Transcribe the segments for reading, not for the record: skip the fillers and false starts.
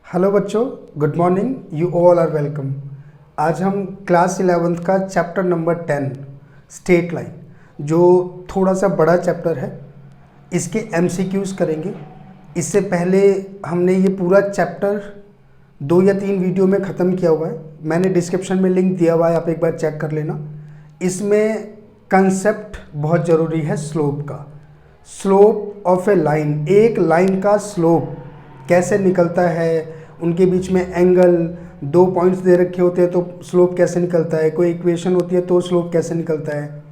Hello बच्चों, good morning. You all are welcome. आज हम क्लास 11th का चैप्टर नंबर 10 स्ट्रेट लाइन, जो थोड़ा सा बड़ा चैप्टर है, इसके एमसीक्यूज करेंगे। इससे पहले हमने ये पूरा चैप्टर 2 या 3 वीडियो में ख़त्म किया हुआ है। मैंने डिस्क्रिप्शन में लिंक दिया हुआ है, आप एक बार चेक कर लेना। इसमें कंसेप्ट बहुत ज़रूरी है स्लोप का। स्लोप ऑफ ए लाइन, एक लाइन का स्लोप कैसे निकलता है, उनके बीच में एंगल, 2 पॉइंट्स दे रखे होते हैं तो स्लोप कैसे निकलता है, कोई इक्वेशन होती है तो स्लोप कैसे निकलता है,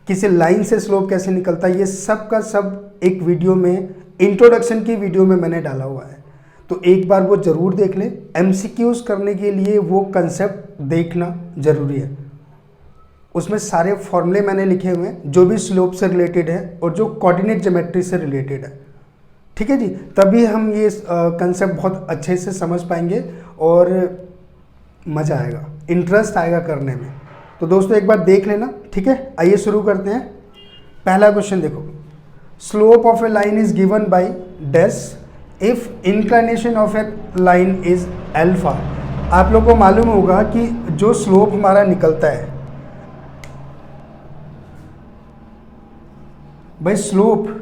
किसी लाइन से स्लोप कैसे निकलता है, ये सब का सब एक वीडियो में, इंट्रोडक्शन की वीडियो में मैंने डाला हुआ है। तो एक बार वो ज़रूर देख लें। एमसीक्यूज करने के लिए वो कंसेप्ट देखना ज़रूरी है। उसमें सारे फॉर्मूले मैंने लिखे हुए हैं जो भी स्लोप से रिलेटेड है और जो कोऑर्डिनेट ज्योमेट्री से रिलेटेड है। ठीक है जी, तभी हम ये कंसेप्ट बहुत अच्छे से समझ पाएंगे और मज़ा आएगा, इंटरेस्ट आएगा करने में। तो दोस्तों एक बार देख लेना, ठीक है। आइए शुरू करते हैं। पहला क्वेश्चन देखो, slope of a line is given by dash if inclination of a line is alpha. आप लोगों को मालूम होगा कि जो स्लोप हमारा निकलता है भाई, slope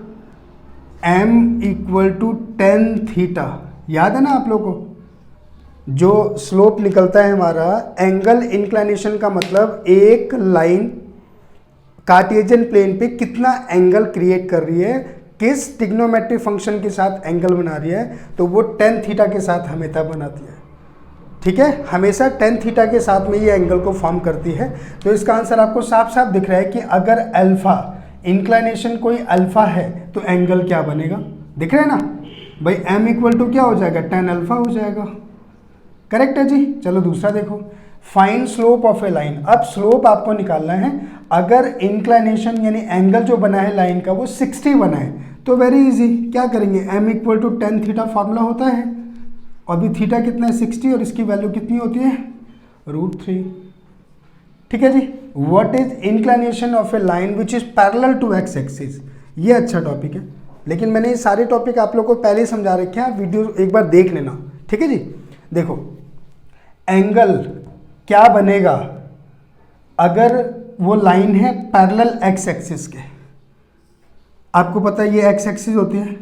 m equal to tan theta, याद है ना आप लोगों को? जो स्लोप निकलता है हमारा, एंगल इंक्लिनेशन का मतलब एक लाइन कार्टेशियन प्लेन पे कितना एंगल क्रिएट कर रही है, किस ट्रिग्नोमेट्रिक फंक्शन के साथ एंगल बना रही है, तो वो टेन थीटा के साथ हमेशा बनाती है। ठीक है, हमेशा टेन थीटा के साथ में ये एंगल को फॉर्म करती है। तो इसका आंसर आपको साफ साफ दिख रहा है कि अगर अल्फा, इंक्लिनेशन कोई अल्फा है तो एंगल क्या बनेगा, दिख रहा है ना भाई? m इक्वल टू क्या हो जाएगा, टेन अल्फा हो जाएगा। करेक्ट है जी। चलो दूसरा देखो, find slope of a line. अब स्लोप आपको निकालना है। अगर इंक्लिनेशन यानी एंगल जो बना है लाइन का वो 60 बना है तो वेरी इजी, क्या करेंगे, m equal to tan theta formula होता है। और भी थीटा कितना है, 60, और इसकी वैल्यू कितनी होती है, √3। ठीक है जी। What is inclination of a line which is parallel to X axis. ये अच्छा टॉपिक है, लेकिन मैंने ये सारे टॉपिक आप लोगों को पहले ही समझा रखे हैं, वीडियो एक बार देख लेना। ठीक है जी। देखो, एंगल क्या बनेगा अगर वो लाइन है पैरेलल एक्स एक्सिस के। आपको पता है ये एक्स एक्सिस होती है,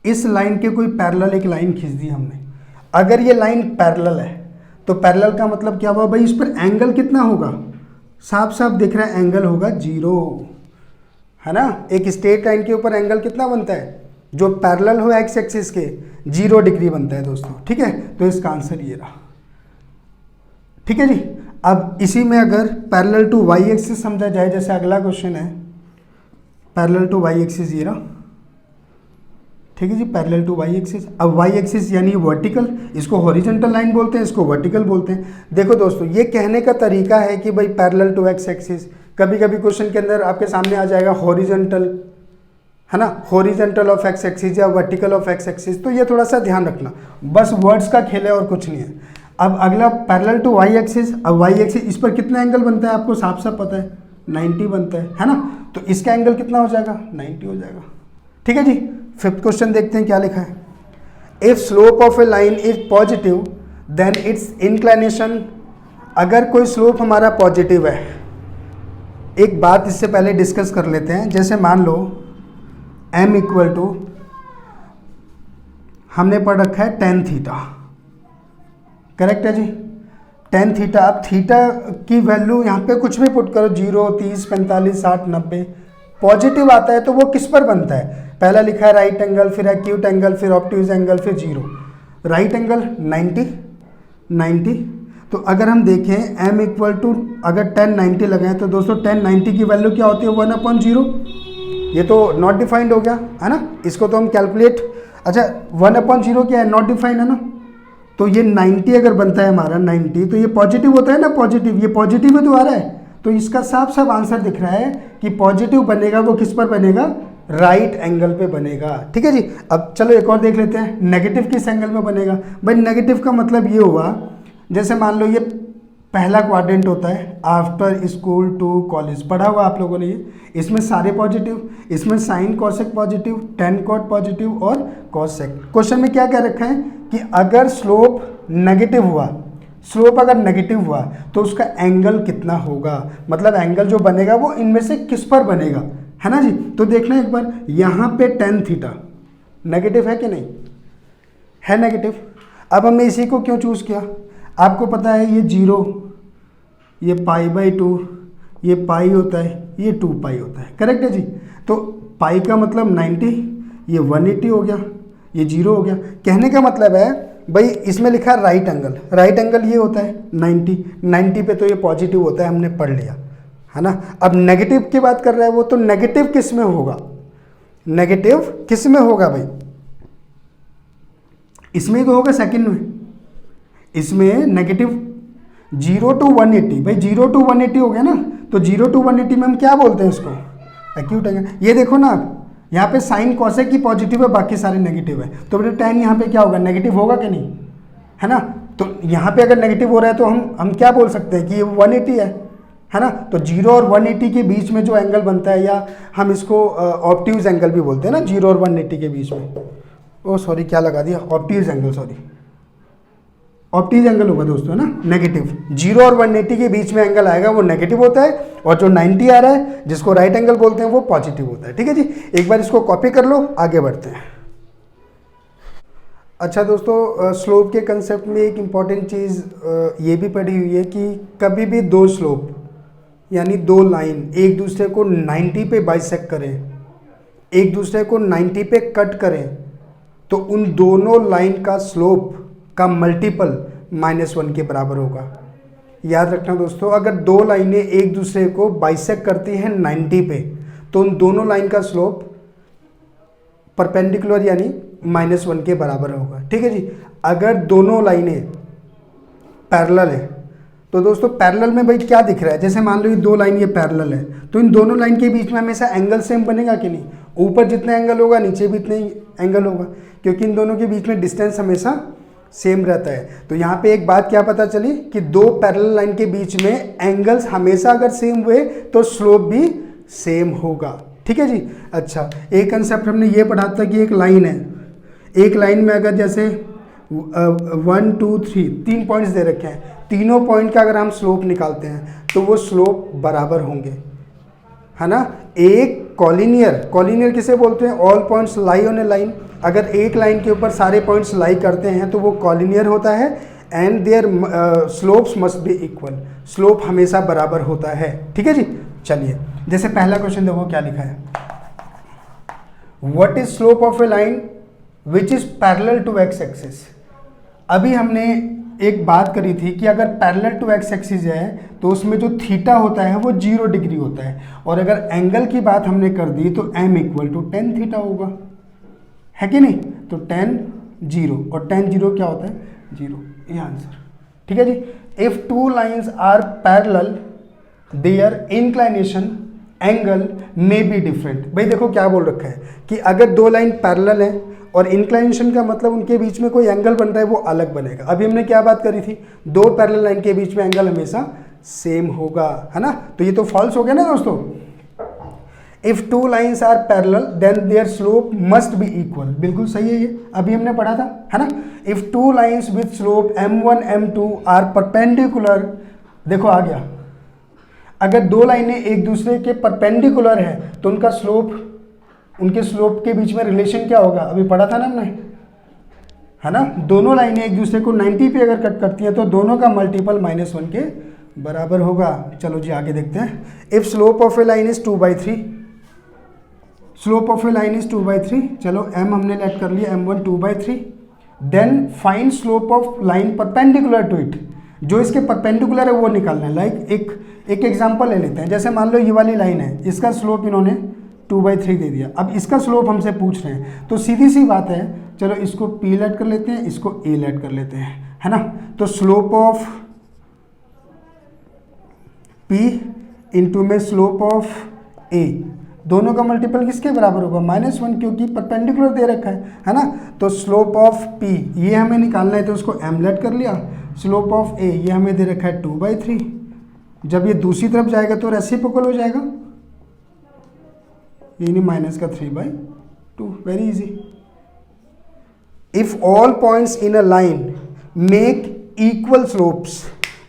इस लाइन के कोई पैरेलल एक लाइन खींच दी हमने। अगर ये लाइन पैरेलल है तो पैरेलल का मतलब क्या हुआ भाई, इस पर एंगल कितना होगा, साफ साफ दिख रहा है, एंगल होगा 0, है ना। एक स्ट्रेट लाइन के ऊपर एंगल कितना बनता है, जो पैरेलल हो एक्स एक्सिस के, 0 डिग्री बनता है दोस्तों। ठीक है, तो इसका आंसर ये रहा। ठीक है जी। अब इसी में अगर पैरेलल टू वाई एक्सिस समझा जाए, जैसे अगला क्वेश्चन है पैरेलल टू वाई एक्सिस, ये रहा। ठीक है जी, पैरेलल टू वाई एक्सिस। अब वाई एक्सिस यानी वर्टिकल, इसको हॉरिजॉन्टल लाइन बोलते हैं, इसको वर्टिकल बोलते हैं। देखो दोस्तों, ये कहने का तरीका है कि भाई पैरेलल टू एक्स एक्सिस, कभी कभी क्वेश्चन के अंदर आपके सामने आ जाएगा हॉरिजॉन्टल, है ना, हॉरिजॉन्टल ऑफ एक्स एक्सिस या वर्टिकल ऑफ एक्स एक्सिस। तो ये थोड़ा सा ध्यान रखना, बस वर्ड्स का खेल है और कुछ नहीं है। अब अगला पैरेलल टू वाई एक्सिस। अब वाई एक्सिस, इस पर कितना एंगल बनता है आपको साफ साफ पता है, 90 बनता है ना। तो इसका एंगल कितना हो जाएगा, 90 हो जाएगा। ठीक है जी। फिफ्थ क्वेश्चन देखते हैं क्या लिखा है। If slope of a line is positive then its inclination. अगर कोई स्लोप हमारा पॉजिटिव है, एक बात इससे पहले डिस्कस कर लेते हैं। जैसे मान लो m इक्वल टू, हमने पढ़ रखा है टेन थीटा, करेक्ट है जी, टेन थीटा। अब थीटा की वैल्यू यहाँ पे कुछ भी पुट करो, 0, 30, 45, 60, 90। पॉजिटिव आता है तो वो किस पर बनता है, पहला लिखा है राइट एंगल, फिर एक्यूट एंगल, फिर ऑब्ट्यूज एंगल, फिर 0। Right angle 90। तो अगर हम देखें m इक्वल टू, अगर 10 90 लगाएं तो दोस्तों 10 90 की वैल्यू क्या होती है, 1/0। ये तो नॉट डिफाइंड हो गया, है ना। इसको तो हम कैलकुलेट, अच्छा 1/0 क्या है, नॉट डिफाइंड है ना। तो ये 90 अगर बनता है हमारा 90, तो ये पॉजिटिव होता है ना, पॉजिटिव, ये पॉजिटिव है तो आ रहा है। तो इसका साफ साफ आंसर दिख रहा है कि पॉजिटिव बनेगा वो किस पर बनेगा, राइट एंगल पे बनेगा। ठीक है जी। अब चलो एक और देख लेते हैं, नेगेटिव किस एंगल में बनेगा। भाई नेगेटिव का मतलब ये हुआ, जैसे मान लो ये पहला क्वाड्रेंट होता है आफ्टर स्कूल टू कॉलेज, पढ़ा होगा आप लोगों ने ये। इसमें सारे पॉजिटिव, इसमें sine cosec positive, tan cot positive और कॉसेक। क्वेश्चन में क्या कह रखा है कि अगर स्लोप नेगेटिव हुआ, स्लोप अगर नेगेटिव हुआ तो उसका एंगल कितना होगा, मतलब एंगल जो बनेगा वो इनमें से किस पर बनेगा, है ना जी। तो देखना एक बार, यहाँ पे टेन थीटा नेगेटिव है कि नहीं है, नेगेटिव। अब हमने इसी को क्यों चूज़ किया, आपको पता है ये 0, ये π/2, ये पाई होता है, ये 2π होता है, करेक्ट है जी। तो पाई का मतलब 90, ये 180 हो गया, ये 0 हो गया। कहने का मतलब है भाई इसमें लिखा है राइट एंगल, राइट एंगल ये होता है 90 पे तो ये पॉजिटिव होता है, हमने पढ़ लिया, है ना। अब नेगेटिव की बात कर रहा है वो, तो नेगेटिव किस में होगा, नेगेटिव किस में होगा भाई, इसमें ही तो होगा सेकंड में। इसमें नेगेटिव 0 to 180, भाई 0 to 180 हो गया ना, तो 0 to 180 में हम क्या बोलते हैं उसको, एक्यूट एंगल। ये देखो ना आप, यहाँ पे साइन कॉसेक की पॉजिटिव है, बाकी सारे नेगेटिव है, तो बेटा tan यहाँ पे क्या होगा, नेगेटिव होगा कि नहीं, है ना। तो यहाँ पे अगर नेगेटिव हो रहा है तो हम क्या बोल सकते हैं कि ये 180 है ना। तो 0 और 180 के बीच में जो एंगल बनता है, या हम इसको ऑब्ट्यूज एंगल भी बोलते हैं ना, 0 और 180 के बीच में, ओ सॉरी क्या लगा दिया, obtuse angle, sorry obtuse angle होगा दोस्तों, है ना, नेगेटिव। 0 और 180 के बीच में एंगल आएगा वो नेगेटिव होता है, और जो 90 आ रहा है जिसको राइट एंगल बोलते हैं वो पॉजिटिव होता है, ठीक है जी। एक बार इसको कॉपी कर लो, आगे बढ़ते हैं। अच्छा दोस्तों, स्लोप के कंसेप्ट में एक इम्पॉर्टेंट चीज़ ये भी पढ़ी हुई है कि कभी भी दो स्लोप यानी दो लाइन एक दूसरे को 90 पे बाइसेक्ट करें, एक दूसरे को 90 पे कट करें, तो उन दोनों लाइन का स्लोप का मल्टीपल -1 के बराबर होगा। याद रखना दोस्तों, अगर दो लाइनें एक दूसरे को बाइसेक्ट करती हैं 90 पे, तो उन दोनों लाइन का स्लोप परपेंडिकुलर यानी -1 के बराबर होगा, ठीक है जी। अगर दोनों लाइनें पैरेलल है, तो दोस्तों पैरेलल में भाई क्या दिख रहा है, जैसे मान लो ये दो लाइन ये पैरेलल है, तो इन दोनों लाइन के बीच में हमेशा एंगल सेम बनेगा कि नहीं, ऊपर जितना एंगल होगा नीचे भी इतना ही एंगल होगा, क्योंकि इन दोनों के बीच में डिस्टेंस हमेशा सेम रहता है। तो यहाँ पे एक बात क्या पता चली कि दो पैरेलल लाइन के बीच में एंगल्स हमेशा अगर सेम हुए तो स्लोप भी सेम होगा, ठीक है जी। अच्छा, एक कंसेप्ट हमने ये पढ़ा था कि एक लाइन है, एक लाइन में अगर जैसे 1 2 3 3 पॉइंट्स दे रखे हैं, तीनों पॉइंट का अगर हम स्लोप निकालते हैं तो वो स्लोप बराबर होंगे, है ना। एक कॉलिनियर किसे बोलते हैं, all points lie on A line. अगर एक लाइन के ऊपर सारे पॉइंट्स लाई करते हैं तो वो कॉलिनियर होता है, and their slopes must be equal, slope हमेशा बराबर होता है, ठीक है जी। चलिए, जैसे पहला क्वेश्चन देखो क्या लिखा है, what is slope of a line which is parallel to X axis. अभी हमने एक बात करी थी कि अगर पैरेलल टू एक्स एक्सिस है तो उसमें जो थीटा होता है वो 0 डिग्री होता है, और अगर एंगल की बात हमने कर दी तो m = tan थीटा होगा, है कि नहीं। तो tan 0 और tan 0 क्या होता है, 0, ये आंसर, ठीक है जी। If two lines are parallel their inclination angle may be different. भाई देखो क्या बोल रखा है कि अगर दो लाइन पैरेलल है और इंक्लाइनेशन का मतलब उनके बीच में कोई एंगल बन रहा है वो अलग बनेगा। अभी हमने क्या बात करी थी, दो पैरेलल लाइन के बीच में एंगल हमेशा सेम होगा, है ना। तो ये तो फॉल्स हो गया ना दोस्तों। If two lines are parallel then their slope must be equal, बिल्कुल सही है ये, अभी हमने पढ़ा था, है ना। If two lines with slope m1 m2 are perpendicular, देखो आ गया, अगर दो लाइनें एक दूसरे के परपेंडिकुलर है तो उनका स्लोप, उनके स्लोप के बीच में रिलेशन क्या होगा, अभी पढ़ा था ना हमने, है ना। दोनों लाइनें एक दूसरे को 90 पे अगर कट करती हैं तो दोनों का मल्टीपल -1 के बराबर होगा। चलो जी आगे देखते हैं। If slope of a line is 2/3, slope of a line is 2/3, चलो m हमने लेट कर लिया, m1 2/3, then find slope of line perpendicular to it, जो इसके परपेंडिकुलर है वो निकालना है। लाइक एक एग्जांपल ले लेते हैं, जैसे मान लो ये वाली लाइन है, इसका स्लोप इन्होंने 2/3 दे दिया, अब इसका स्लोप हमसे पूछ रहे हैं, तो सीधी सी बात है, चलो इसको p लेट कर लेते हैं, इसको a लेट कर लेते हैं, है ना। तो स्लोप ऑफ p इंटू में स्लोप ऑफ a, दोनों का मल्टीपल किसके बराबर होगा, -1, क्योंकि परपेंडिकुलर दे रखा है ना। तो स्लोप ऑफ p ये हमें निकालना है, तो उसको m लेट कर लिया, स्लोप ऑफ ए ये हमें दे रखा है 2/3, जब ये दूसरी तरफ जाएगा तो रेसिप्रोकल हो जाएगा, यानी माइनस का 3/2। Very easy. If all points in a line make equal slopes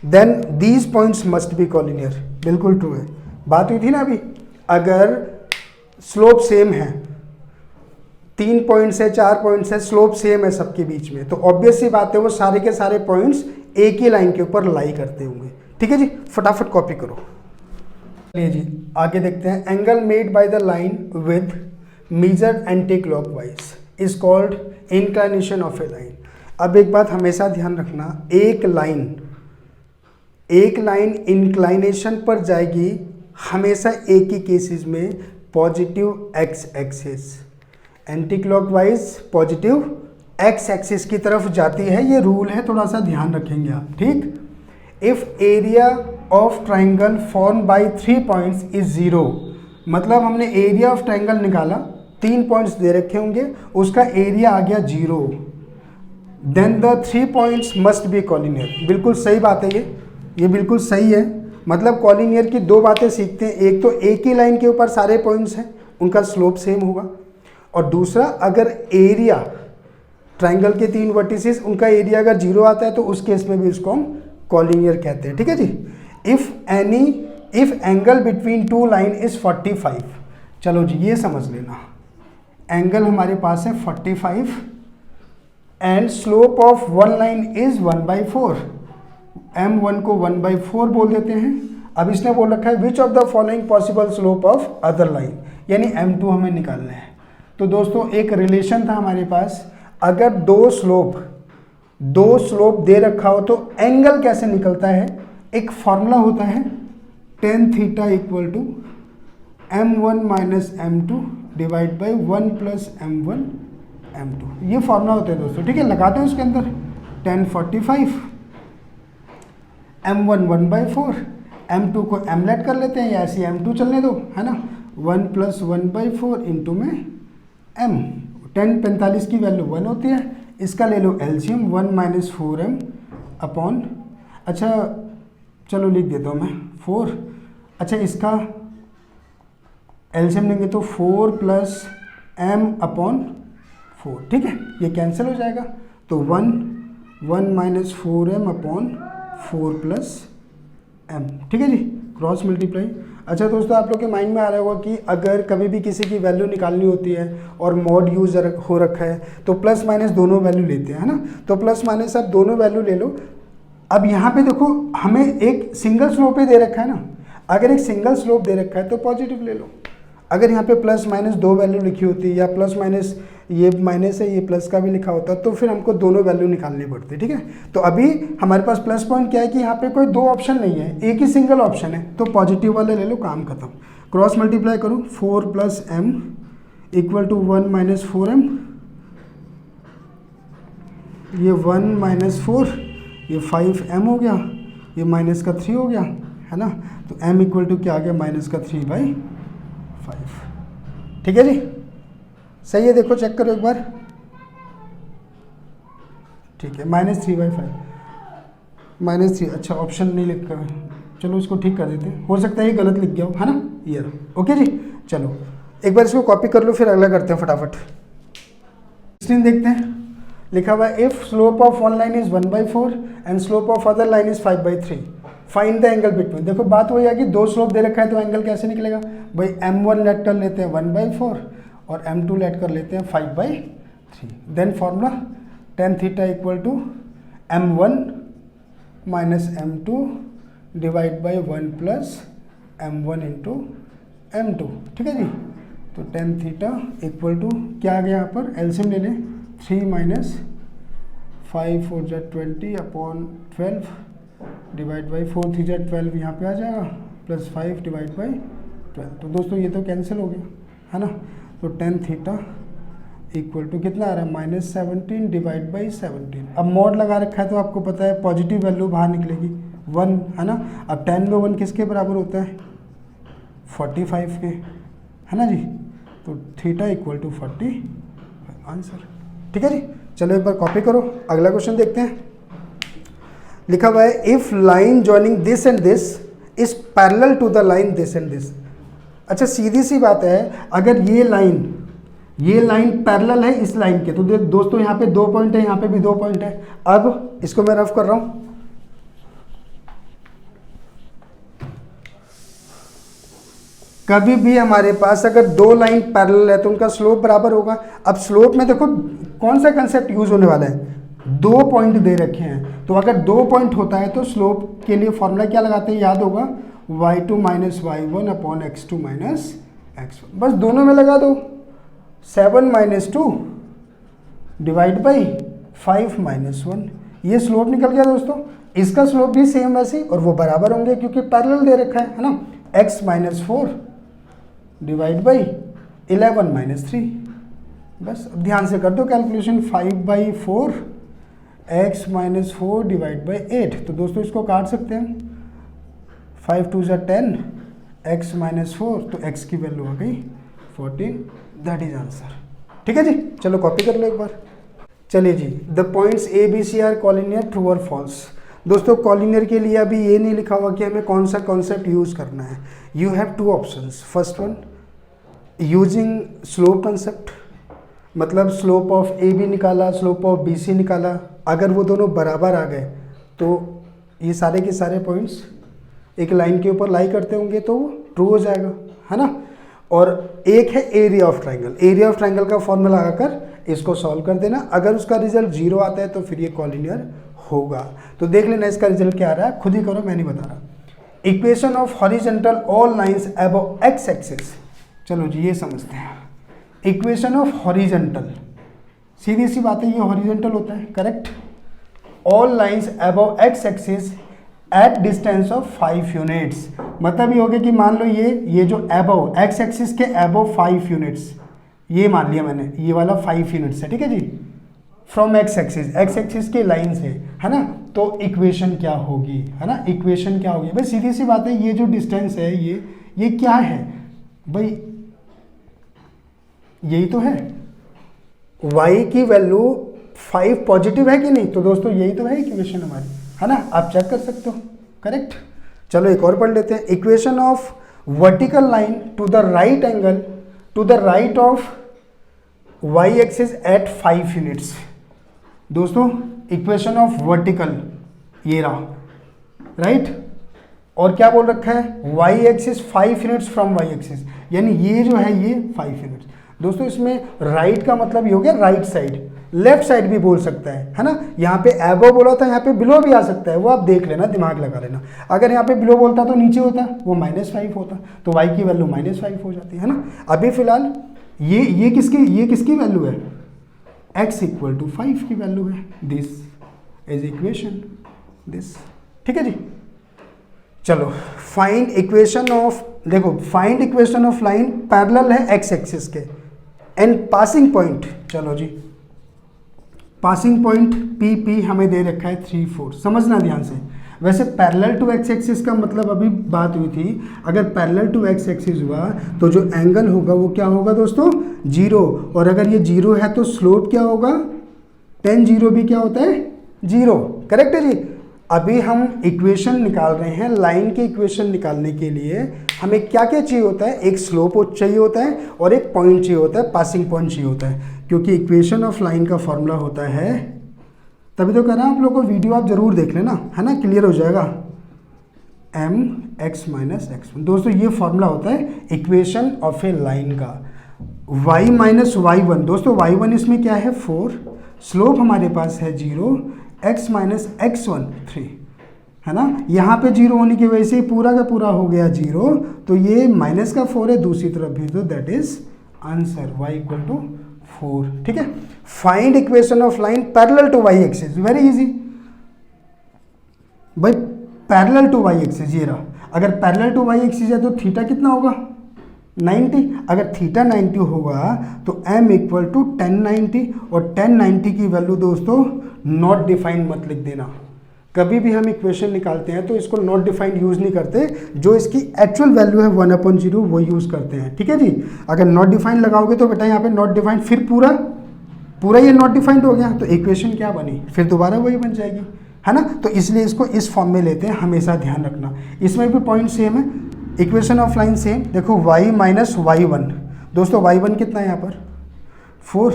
then these points must be collinear. बिल्कुल ट्रू है, बात हुई थी ना अभी, अगर स्लोप सेम है, 3 पॉइंट्स है, 4 पॉइंट्स है, स्लोप सेम है सबके बीच में, तो ऑब्वियस सी बात है वो सारे के सारे पॉइंट्स एक ही लाइन के ऊपर लाई करते होंगे। ठीक है जी, फटाफट कॉपी करो। चलिए जी आगे देखते हैं। Angle made by the line with measured anti clockwise is called inclination of a line. अब एक बात हमेशा ध्यान रखना, एक लाइन इंक्लाइनेशन पर जाएगी हमेशा एक ही केसेस में positive x axis, anti clockwise positive x axis की तरफ जाती है, ये रूल है, थोड़ा सा ध्यान रखेंगे आप। ठीक। If area of triangle form by 3 points is 0, मतलब हमने एरिया ऑफ ट्राइंगल निकाला, 3 पॉइंट्स दे रखे होंगे, उसका एरिया आ गया 0, then the 3 points must be collinear. बिल्कुल सही बात है, ये बिल्कुल सही है। मतलब कॉलिनियर की 2 बातें सीखते हैं, एक तो एक ही लाइन के ऊपर सारे पॉइंट्स हैं, उनका स्लोप सेम होगा, और दूसरा अगर एरिया ट्राइंगल के 3 वर्टिसेस उनका एरिया अगर 0 आता है तो उस केस में भी उसको हम कॉलिनियर कहते हैं। ठीक है जी। If angle between 2 line is 45, चलो जी ये समझ लेना, एंगल हमारे पास है 45 and slope of 1 line is 1/4, m1 को 1/4 बोल देते हैं। अब इसने बोल रखा है which of the following possible slope of other line, यानी m2 हमें निकालना है। तो दोस्तों एक रिलेशन था हमारे पास, अगर दो स्लोप दे रखा हो तो एंगल कैसे निकलता है, एक फॉर्मूला होता है tan theta equal to m1 minus m2 divide by 1 plus m1 m2, ये फॉर्मूला होता है दोस्तों। ठीक है, लगाते हैं उसके अंदर tan 45, m1 1/4, m2 को mलेट कर लेते हैं या ऐसे m2 चलने दो, है ना, 1 प्लस 1/4 इंटू में m, tan 45 की वैल्यू 1 होती है, इसका ले लो एलसीएम 1 माइनस 4m अपॉन, अच्छा चलो लिख देता हूँ मैं 4, अच्छा इसका एलसीएम लेंगे तो 4 प्लस m अपॉन 4, ठीक है, ये कैंसिल हो जाएगा, तो 1 minus 4m upon 4 plus m, ठीक है जी, क्रॉस मल्टीप्लाई। अच्छा दोस्तों आप लोग के माइंड में आ रहा होगा कि अगर कभी भी किसी की वैल्यू निकालनी होती है और मॉड यूज हो रखा है तो प्लस माइनस दोनों वैल्यू लेते हैं, है ना, तो प्लस माइनस आप दोनों वैल्यू ले लो। अब यहाँ पे देखो हमें एक सिंगल स्लोप ही दे रखा है ना, अगर एक सिंगल स्लोप दे रखा है तो पॉजिटिव ले लो, अगर यहाँ पे प्लस माइनस 2 वैल्यू लिखी होती या प्लस माइनस ये माइनस है ये प्लस का भी लिखा होता तो फिर हमको दोनों वैल्यू निकालनी पड़ती, ठीक है। तो अभी हमारे पास प्लस पॉइंट क्या है कि यहाँ पे कोई 2 ऑप्शन नहीं है, एक ही सिंगल ऑप्शन है, तो पॉजिटिव वाले ले लो, काम खत्म। क्रॉस मल्टीप्लाई करो, 4 plus m equal to 1 minus 4m, ये 1 माइनस 4, ये 5m हो गया, ये माइनस का 3 हो गया, है ना, तो m इक्वल टू क्या आ गया, माइनस का 3/5, ठीक है जी, सही है, देखो चेक करो एक बार, ठीक है, -3/5, -3, अच्छा ऑप्शन नहीं लिख कर, चलो इसको ठीक कर देते हैं, हो सकता है ये गलत लिख गया हो, है ना, ये ओके जी। चलो एक बार इसको कॉपी कर लो फिर अगला करते हैं फटाफट। स्क्रीन देखते हैं, लिखा हुआ है if slope of one line is 1/4 and slope of other line is 5/3 find the angle between. देखो बात वही है कि 2 स्लोप दे रखा है तो एंगल कैसे निकलेगा भाई, m1 लेट कर लेते हैं 1/4 और m2 लेट कर लेते हैं 5/3, then formula tan theta equal to m1 minus m2 divide by 1 plus m1 into m2, ठीक है जी। तो tan थीटा इक्वल टू क्या आ गया यहाँ पर, एलसीएम ले लें, 3 माइनस 5 4 जा 20 अपॉन 12 डिवाइड बाई 4 3 जा 12 यहाँ पे आ जाएगा, प्लस 5 डिवाइड बाई 12, तो दोस्तों ये तो कैंसिल हो गया, है ना, तो tan थीटा इक्वल टू कितना आ रहा है, -17 डिवाइड बाई 17। अब मॉड लगा रखा है तो आपको पता है पॉजिटिव वैल्यू बाहर निकलेगी 1, है ना। अब 10 में 1 किसके बराबर होता है, 45 के, है ना जी, तो थीटा इक्वल टू 45 आंसर, ठीक है जी। चलो एक बार कॉपी करो, अगला क्वेश्चन देखते हैं। लिखा हुआ है if line joining this and this is parallel to the line this and this. अच्छा सीधी सी बात है, अगर ये लाइन पैरेलल है इस लाइन के, तो दोस्तों यहाँ पे 2 पॉइंट है, यहाँ पे भी 2 पॉइंट है। अब इसको मैं रफ कर रहा हूं। कभी भी हमारे पास अगर 2 लाइन पैरेलल है तो उनका स्लोप बराबर होगा। अब स्लोप में देखो कौन सा कंसेप्ट यूज होने वाला है, 2 पॉइंट दे रखे हैं, तो अगर 2 पॉइंट होता है तो स्लोप के लिए फॉर्मूला क्या लगाते हैं, याद होगा y2 minus y1 upon x2 minus x1। बस दोनों में लगा दो, 7 माइनस 2 डिवाइड बाई 5 माइनस 1, ये स्लोप निकल गया दोस्तों। इसका स्लोप भी सेम वैसे और वो बराबर होंगे क्योंकि पैरेलल दे रखा है ना। x minus 4 divide by 11 minus 3। बस अब ध्यान से कर दो calculation, 5/4 x minus 4 divide by 8। तो दोस्तों इसको काट सकते हैं, 5 2 ज़ा 10, x माइनस 4, तो x की वैल्यू आ गई 14, दैट इज आंसर। ठीक है जी, चलो कॉपी कर लो एक बार। चलिए जी, the points A B C are collinear, true और फॉल्स। दोस्तों कॉलिनियर के लिए अभी ये नहीं लिखा हुआ कि हमें कौन सा कॉन्सेप्ट यूज़ करना है। You have 2 options. First one using slope concept, मतलब स्लोप ऑफ ए बी निकाला, स्लोप ऑफ बी सी निकाला, अगर वो दोनों बराबर आ गए तो ये सारे के सारे पॉइंट्स एक लाइन के ऊपर लाई करते होंगे तो वो ट्रू हो जाएगा, है ना। और एक है area of triangle, area of triangle का फॉर्मूला लगाकर इसको सॉल्व कर देना। अगर उसका रिजल्ट 0 आता है तो फिर ये कॉलिनियर होगा। तो देख लेना इसका रिजल्ट क्या आ रहा है, खुद ही करो, मैं नहीं बता रहा। Equation of horizontal all lines above x axis. चलो जी ये समझते हैं। इक्वेशन ऑफ हॉरिजॉन्टल, सीधी सी बात है, ये हॉरिजॉन्टल होता है, correct. All lines above x axis at distance of 5 units. मतलब ये हो गया कि मान लो ये जो अबव एक्स एक्सिस के अबव 5 यूनिट्स, ये मान लिया मैंने, ये वाला 5 यूनिट्स है, ठीक है जी, फ्रॉम एक्स एक्सिस के लाइन से, है ना। तो इक्वेशन क्या होगी, है ना, इक्वेशन क्या होगी भाई, सीधी सी बात है, ये जो डिस्टेंस है ये क्या है भाई, यही तो है। y की वैल्यू 5 पॉजिटिव है कि नहीं, तो दोस्तों यही तो है इक्वेशन हमारी, है ना, आप चेक कर सकते हो, करेक्ट। चलो एक और पढ़ लेते हैं। Equation of vertical line to the right angle to the right of y axis at 5 units. दोस्तों इक्वेशन ऑफ वर्टिकल ये रहा, राइट, और क्या बोल रखा है, y axis 5 units from y axis, यानी ये जो है ये 5 यूनिट्स। दोस्तों इसमें राइट का मतलब ये हो गया राइट साइड, लेफ्ट साइड भी बोल सकता है ना। यहाँ पे एबो बोला था, यहाँ पे बिलो भी आ सकता है, वो आप देख लेना, दिमाग लगा लेना। अगर यहाँ पे बिलो बोलता तो नीचे होता, वो -5 होता, तो y की वैल्यू -5 हो जाती है ना। अभी फिलहाल ये किसकी वैल्यू है, x इक्वल टू 5 की वैल्यू है, दिस इज इक्वेशन दिस, ठीक है जी। चलो फाइंड इक्वेशन ऑफ, देखो find equation of line parallel है एक्स एक्सिस के एंड पासिंग पॉइंट। चलो जी, पासिंग पॉइंट पी हमें दे रखा है 3 4, समझना ध्यान से। वैसे पैरेलल टू एक्स एक्सिस का मतलब अभी बात हुई थी, अगर पैरेलल टू एक्स एक्सिस हुआ तो जो एंगल होगा वो क्या होगा दोस्तों, 0, और अगर ये 0 है तो स्लोप क्या होगा, tan 0 भी क्या होता है, 0, करेक्ट है जी। अभी हम इक्वेशन निकाल रहे हैं, लाइन की इक्वेशन निकालने के लिए हमें क्या क्या चाहिए होता है, एक स्लोप चाहिए होता है और एक पॉइंट चाहिए होता है, पासिंग पॉइंट चाहिए होता है, क्योंकि इक्वेशन ऑफ लाइन का फॉर्मूला होता है, तभी तो कह रहा हूँ आप लोगों को वीडियो आप जरूर देख लेना, है ना, क्लियर हो जाएगा, mx माइनस x1। दोस्तों ये फॉर्मूला होता है इक्वेशन ऑफ ए लाइन का, y माइनस y1। दोस्तों y1 इसमें क्या है 4, स्लोप हमारे पास है 0, x माइनस x1 3, है ना। यहाँ पे 0 होने की वजह से पूरा का पूरा हो गया 0, तो ये माइनस का 4 है, दूसरी तरफ भी, तो that is answer y equal to 4, ठीक है। Find equation of line parallel to y axis, very easy भाई, पैरेलल टू y एक्सिस ये रहा। अगर पैरेलल टू y एक्सिस है तो थीटा कितना होगा, 90। अगर थीटा 90 होगा तो m इक्वल टू 1090, और 1090 की वैल्यू दोस्तों नॉट डिफाइंड मत लिख देना। कभी भी हम इक्वेशन निकालते हैं तो इसको नॉट डिफाइंड यूज़ नहीं करते, जो इसकी एक्चुअल वैल्यू है 1/0 वो यूज़ करते हैं, ठीक है जी। अगर नॉट डिफाइंड लगाओगे तो बेटा यहाँ पे नॉट डिफाइंड, फिर पूरा ये नॉट डिफाइंड हो गया, तो इक्वेशन क्या बनी, फिर दोबारा वही बन जाएगी, है ना। तो इसलिए इसको इस फॉर्म में लेते हैं, हमेशा ध्यान रखना। इसमें भी पॉइंट सेम है, इक्वेशन ऑफ लाइन सेम। देखो y माइनस y1, दोस्तों y1 कितना है यहाँ पर 4,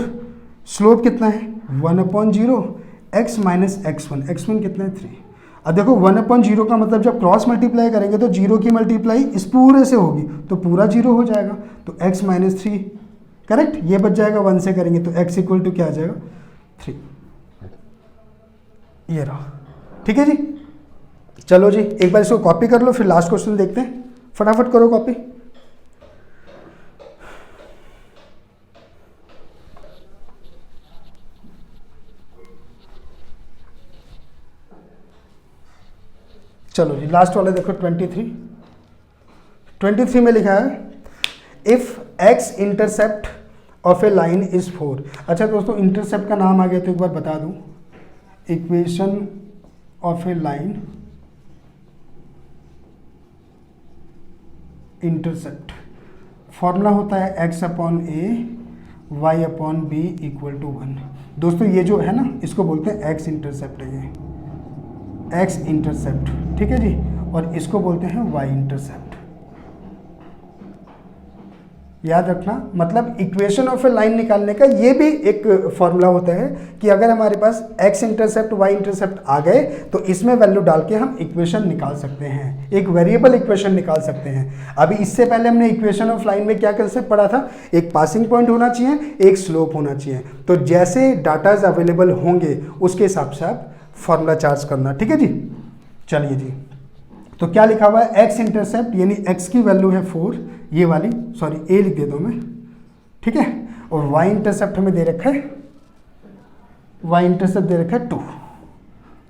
स्लोप कितना है 1/0, x माइनस x1, x1 कितना है 3। अब देखो 1/0 का मतलब जब क्रॉस मल्टीप्लाई करेंगे तो 0 की मल्टीप्लाई इस पूरे से होगी तो पूरा 0 हो जाएगा, तो x माइनस 3 करेक्ट, ये बच जाएगा 1 से करेंगे तो x इक्वल टू क्या आ जाएगा 3, ये रहा। ठीक है जी, चलो जी एक बार इसको कॉपी कर लो, फिर लास्ट क्वेश्चन देखते हैं, फटाफट करो कॉपी। चलो जी लास्ट वाला देखो 23 में लिखा है if x intercept of a line is 4। अच्छा दोस्तों इंटरसेप्ट का नाम आ गया तो एक बार बता दूं, equation of a line intercept formula होता है x upon a y upon b equal to 1। दोस्तों ये जो है ना इसको बोलते हैं x इंटरसेप्ट है, ये x इंटरसेप्ट, ठीक है जी, और इसको बोलते हैं y इंटरसेप्ट। याद रखना, मतलब इक्वेशन ऑफ ए लाइन निकालने का ये भी एक फॉर्मूला होता है कि अगर हमारे पास x इंटरसेप्ट y इंटरसेप्ट आ गए तो इसमें वैल्यू डाल के हम इक्वेशन निकाल सकते हैं, एक वेरिएबल इक्वेशन निकाल सकते हैं। अभी इससे पहले हमने इक्वेशन ऑफ लाइन में क्या कंसेप्ट पढ़ा था, एक पासिंग पॉइंट होना चाहिए, एक स्लोप होना चाहिए, तो जैसे डाटाज अवेलेबल होंगे उसके हिसाब से आप फॉर्मूला चार्ज करना। ठीक है जी, चलिए जी, तो क्या लिखा हुआ है x इंटरसेप्ट यानी x की वैल्यू है 4, ये वाली, सॉरी a लिख देता हूं मैं, ठीक है, और y इंटरसेप्ट हमें दे रखा है, y इंटरसेप्ट दे रखा है 2,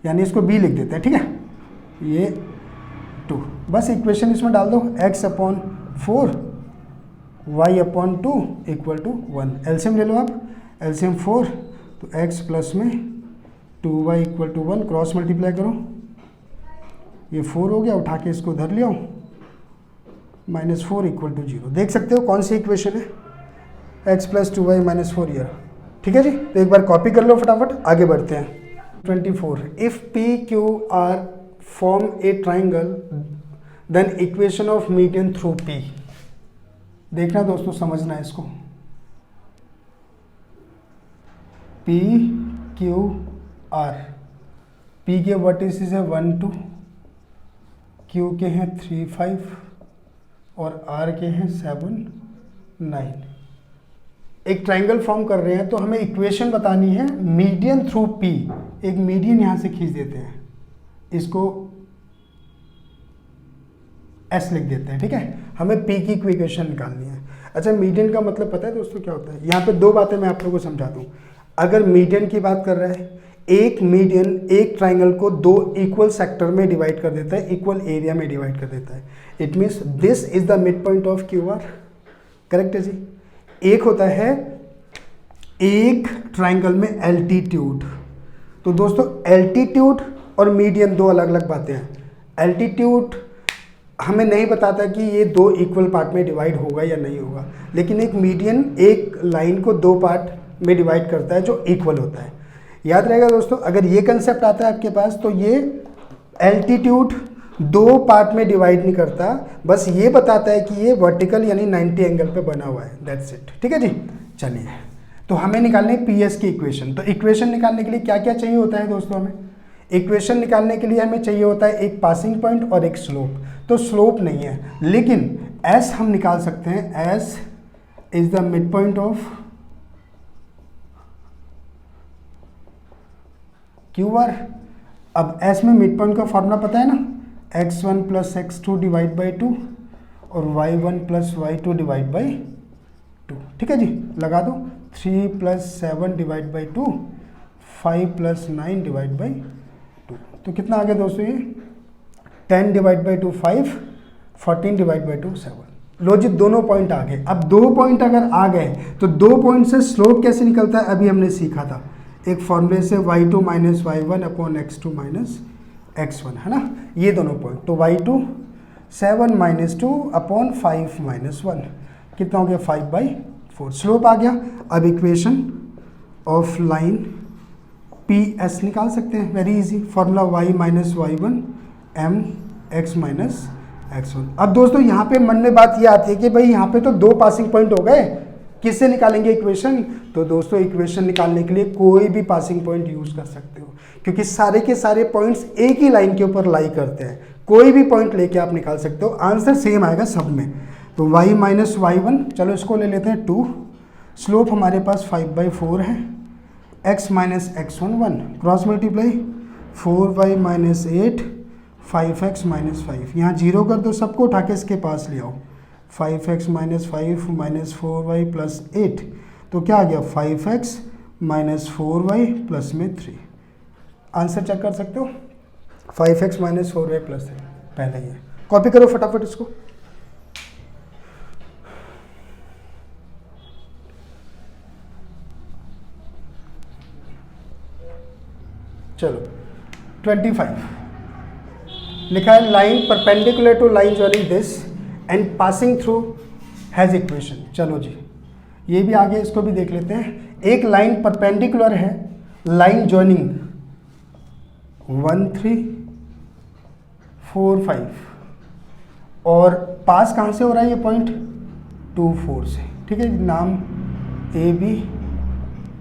यानी इसको b लिख देते हैं, ठीक है, ये 2, बस इक्वेशन इसमें डाल दो, x upon 4 y upon 2 equal to 1। LCM ले लो आप, एलसीएम 4 तो x प्लस में 2y equal to 1, cross multiply करो, ये 4 हो गया, उठा के इसको धर लिया -4 इक्वल टू 0। देख सकते हो कौन सी इक्वेशन है, x plus 2y minus 4 year. ठीक है जी, तो एक बार कॉपी कर लो फटाफट, आगे बढ़ते हैं। 24 if p q r form a triangle then equation of median through p। देखना दोस्तों, समझना है इसको, p q r, p के वर्टिसेस है 1 2, Q के हैं 3 5 और R के हैं 7 9। एक ट्राइंगल फॉर्म कर रहे हैं तो हमें इक्वेशन बतानी है मीडियन थ्रू P। एक मीडियन यहाँ से खींच देते हैं, इसको S लिख देते हैं, ठीक है, हमें P की इक्वेशन निकालनी है। अच्छा मीडियन का मतलब पता है दोस्तों क्या होता है, यहाँ पे दो बातें मैं आप लोगों को समझाता हूँ। अगर मीडियन की बात कर रहे हैं, एक मीडियन एक ट्राइंगल को 2 इक्वल सेक्टर में डिवाइड कर देता है, इक्वल एरिया में डिवाइड कर देता है। It means this is the mid point of Q R, correct है जी। एक होता है एक ट्राइंगल में एल्टीट्यूड, तो दोस्तों एल्टीट्यूड और मीडियन दो अलग अलग बातें हैं। एल्टीट्यूड हमें नहीं बताता कि ये 2 इक्वल पार्ट में डिवाइड होगा या नहीं होगा, लेकिन एक मीडियन एक लाइन को 2 पार्ट में डिवाइड करता है जो इक्वल होता है। याद रहेगा दोस्तों, अगर ये कंसेप्ट आता है आपके पास तो ये एल्टीट्यूड 2 पार्ट में डिवाइड नहीं करता, बस ये बताता है कि ये वर्टिकल यानी 90 एंगल पे बना हुआ है, दैट्स इट। ठीक है जी, चलिए तो हमें निकालनी है पीएस की इक्वेशन। तो इक्वेशन निकालने के लिए क्या क्या चाहिए होता है दोस्तों, हमें इक्वेशन निकालने के लिए हमें चाहिए होता है एक पासिंग पॉइंट और एक स्लोप। तो स्लोप नहीं है, लेकिन एस हम निकाल सकते हैं, S is the mid point of Q R. अब एस में मिड पॉइंट का फॉर्मूला पता है ना, x1 plus x2 divide by 2 और y1 plus y2 divide by 2। ठीक है जी, लगा दो, 3 plus 7 divide by 2, 5 plus 9 divide by 2। तो कितना आ गया दोस्तों, ये 10 डिवाइड बाई 2 5, 14 डिवाइड बाई 2 7। लो जी, दोनों पॉइंट आ गए। अब 2 पॉइंट अगर आ गए तो 2 पॉइंट से स्लोप कैसे निकलता है अभी हमने सीखा था, एक फॉर्मूले से y2 minus y1 upon x2 minus x1, है ना, ये दोनों पॉइंट। तो y2 7 माइनस 2 अपॉन 5 माइनस 1, कितना हो गया 5/4, स्लोप आ गया। अब equation of line P S निकाल सकते हैं, very easy, formula y minus Y one M X minus X one. अब दोस्तों यहाँ पे मन में बात ये आती है कि भाई यहाँ पे तो दो पासिंग पॉइंट हो गए, किससे निकालेंगे इक्वेशन? तो दोस्तों इक्वेशन निकालने के लिए कोई भी पासिंग पॉइंट यूज कर सकते हो, क्योंकि सारे के सारे पॉइंट्स एक ही लाइन के ऊपर लाई करते हैं, कोई भी पॉइंट लेके आप निकाल सकते हो, आंसर सेम आएगा सब में। तो y माइनस वाई वन, चलो इसको ले लेते हैं 2, स्लोप हमारे पास 5/4 है, x minus X one 1, cross multiply 4y minus 8 5x minus 5, यहाँ जीरो कर दो, सबको उठा के इसके पास ले आओ, 5x minus 5 minus 4y plus 8, तो क्या आ गया 5x माइनस 4y प्लस में 3। आंसर चेक कर सकते हो, 5x माइनस 4y प्लस 3 पहले ही है। कॉपी करो फटाफट इसको। चलो 25 लिखा है, line perpendicular to line joining this and passing through has equation. चलो जी, ये भी आगे इसको भी देख लेते हैं। एक लाइन परपेंडिकुलर है, लाइन जॉइनिंग 1 3 4 5, और पास कहाँ से हो रहा है ये पॉइंट? 2 4 से, ठीक है, नाम ए बी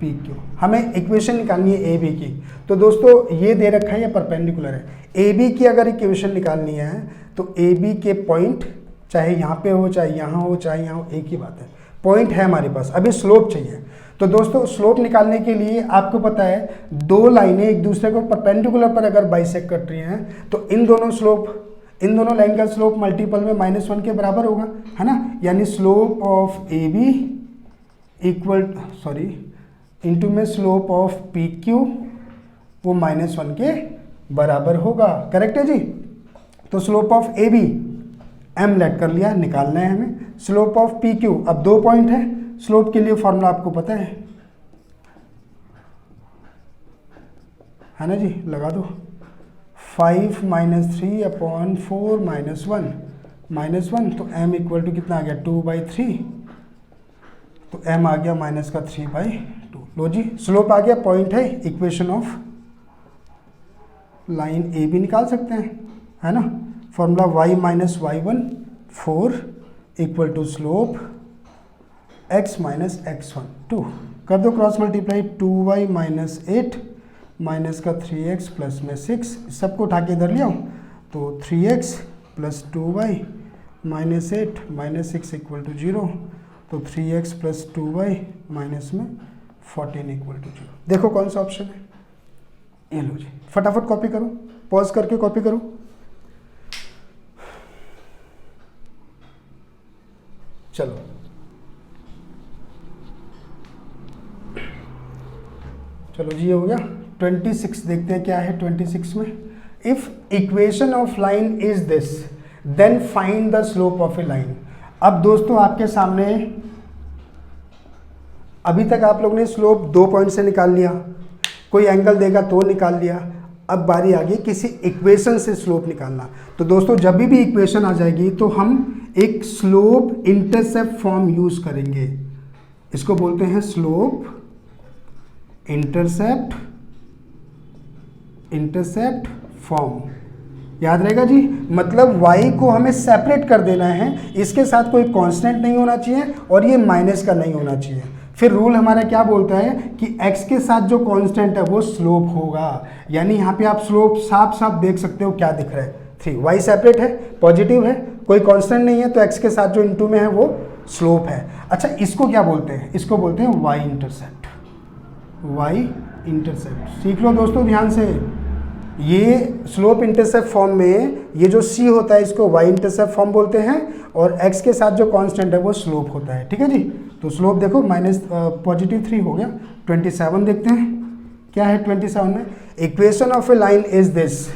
पी क्यू। हमें इक्वेशन निकालनी है ए बी की, तो दोस्तों ये दे रखा है, ये परपेंडिकुलर है। ए बी की अगर इक्वेशन निकालनी है तो ए बी के पॉइंट चाहे यहाँ पे हो, चाहे यहाँ हो, चाहे यहाँ हो, एक ही बात है, पॉइंट है हमारे पास। अभी स्लोप चाहिए, तो दोस्तों स्लोप निकालने के लिए आपको पता है दो लाइनें एक दूसरे को परपेंडिकुलर पर अगर बाइसेक्ट कर रही हैं तो इन दोनों लाइन का स्लोप मल्टीपल में -1 के बराबर होगा, है ना। यानी slope of A B equal into में स्लोप ऑफ पी क्यू वो -1 के बराबर होगा, करेक्ट है जी। तो slope of A B M let कर लिया, निकालना है हमें स्लोप ऑफ पी क्यू। अब 2 पॉइंट है, स्लोप के लिए फॉर्मूला आपको पता है ना जी, लगा दो 5 - 3 अपॉन 4 -1 तो m इक्वल टू कितना आ गया 2/3, तो m आ गया -3/2। लो जी, स्लोप आ गया, पॉइंट है, equation of line A B निकाल सकते हैं, है ना। Formula y minus Y one 4 equal to slope x minus x1 2, कर दो cross multiply, 2y minus 8 minus का 3x प्लस में 6, सबको उठा के इधर ले आओ, तो 3x plus 2y minus 8 minus 6 equal to 0, तो 3x प्लस 2y माइनस में 14 इक्वल टू 0। देखो कौन सा ऑप्शन है, ये लो जी, फटाफट कॉपी करो, पॉज करके कॉपी करो। चलो चलो जी, ये हो गया। 26 देखते हैं क्या है 26 में। If equation of line is this then find the slope of a line. अब दोस्तों आपके सामने अभी तक आप लोग ने स्लोप 2 पॉइंट से निकाल लिया, कोई एंगल देगा तो निकाल लिया, अब बारी आ गई किसी इक्वेशन से स्लोप निकालना। तो दोस्तों जब भी इक्वेशन आ जाएगी तो हम एक स्लोप इंटरसेप्ट फॉर्म यूज करेंगे, इसको बोलते हैं स्लोप इंटरसेप्ट फॉर्म, याद रहेगा जी। मतलब y को हमें सेपरेट कर देना है, इसके साथ कोई कांस्टेंट नहीं होना चाहिए और ये माइनस का नहीं होना चाहिए। फिर रूल हमारा क्या बोलता है कि x के साथ जो कांस्टेंट है वो स्लोप होगा। यानी यहाँ पे आप स्लोप साफ साफ देख सकते हो, क्या दिख रहा है 3, y सेपरेट है, पॉजिटिव है, कोई कांस्टेंट नहीं है, तो x के साथ जो इनटू में है वो स्लोप है। अच्छा, इसको क्या बोलते हैं, इसको बोलते हैं y इंटरसेप्ट। सीख लो दोस्तों ध्यान से, ये स्लोप इंटरसेप्ट फॉर्म में ये जो c होता है इसको y इंटरसेप्ट फॉर्म बोलते हैं और x के साथ जो कांस्टेंट है वो स्लोप होता है, ठीक है जी। तो स्लोप देखो -3 हो गया। 27 देखते हैं क्या है 27 में। Equation of a line is this,